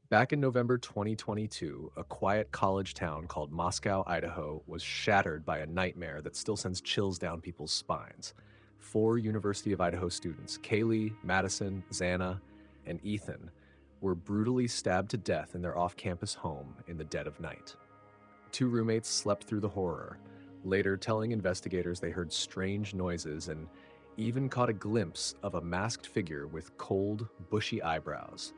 Back in November 2022, a quiet college town called Moscow, Idaho, was shattered by a nightmare that still sends chills down people's spines. Four University of Idaho students, Kaylee, Madison, Xana, and Ethan, were brutally stabbed to death in their off campus home in the dead of night. Two roommates slept through the horror, later telling investigators they heard strange noises and even caught a glimpse of a masked figure with cold, bushy eyebrows,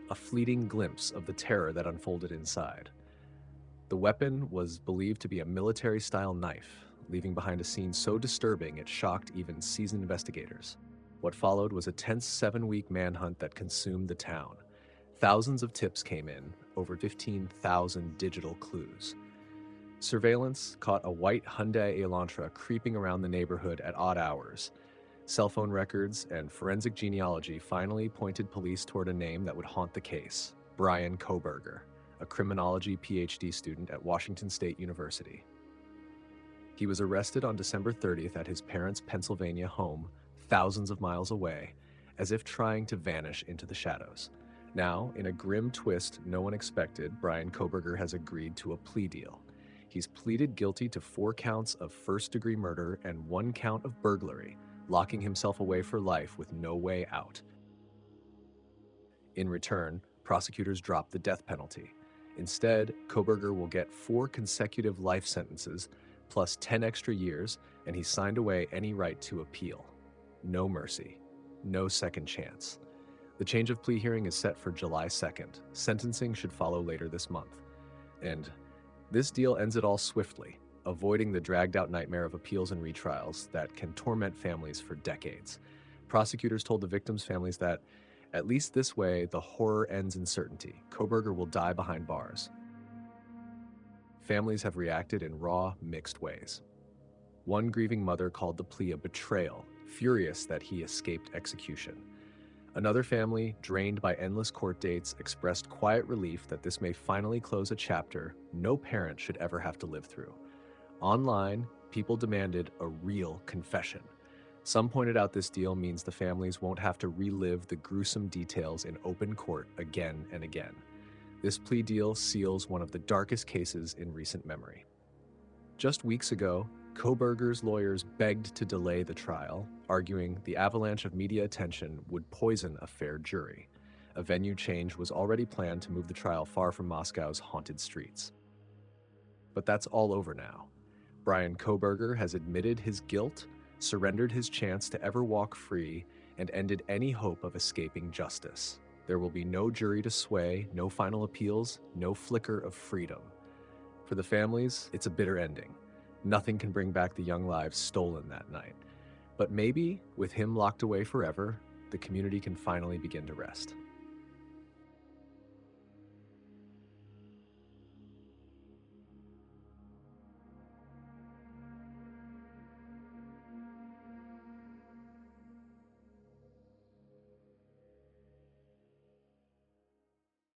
a fleeting glimpse of the terror that unfolded inside. The weapon was believed to be a military-style knife, leaving behind a scene so disturbing it shocked even seasoned investigators. What followed was a tense 7-week manhunt that consumed the town. Thousands of tips came in, over 15,000 digital clues. Surveillance caught a white Hyundai Elantra creeping around the neighborhood at odd hours. Cell phone records and forensic genealogy finally pointed police toward a name that would haunt the case: Bryan Kohberger, a criminology PhD student at Washington State University. He was arrested on December 30th at his parents' Pennsylvania home, thousands of miles away, as if trying to vanish into the shadows. Now, in a grim twist no one expected, Bryan Kohberger has agreed to a plea deal. He's pleaded guilty to 4 counts of first-degree murder and 1 count of burglary, locking himself away for life with no way out. In return, prosecutors dropped the death penalty. Instead, Kohberger will get 4 consecutive life sentences, plus 10 extra years, and he signed away any right to appeal. No mercy. No second chance. The change of plea hearing is set for July 2nd. Sentencing should follow later this month. And this deal ends it all swiftly, avoiding the dragged-out nightmare of appeals and retrials that can torment families for decades. Prosecutors told the victims' families that, at least this way, the horror ends in certainty. Kohberger will die behind bars. Families have reacted in raw, mixed ways. One grieving mother called the plea a betrayal, furious that he escaped execution. Another family, drained by endless court dates, expressed quiet relief that this may finally close a chapter no parent should ever have to live through. Online, people demanded a real confession. Some pointed out this deal means the families won't have to relive the gruesome details in open court again and again. This plea deal seals one of the darkest cases in recent memory. Just weeks ago, Kohberger's lawyers begged to delay the trial, arguing the avalanche of media attention would poison a fair jury. A venue change was already planned to move the trial far from Moscow's haunted streets. But that's all over now. Bryan Kohberger has admitted his guilt, surrendered his chance to ever walk free, and ended any hope of escaping justice. There will be no jury to sway, no final appeals, no flicker of freedom. For the families, it's a bitter ending. Nothing can bring back the young lives stolen that night. But maybe, with him locked away forever, the community can finally begin to rest.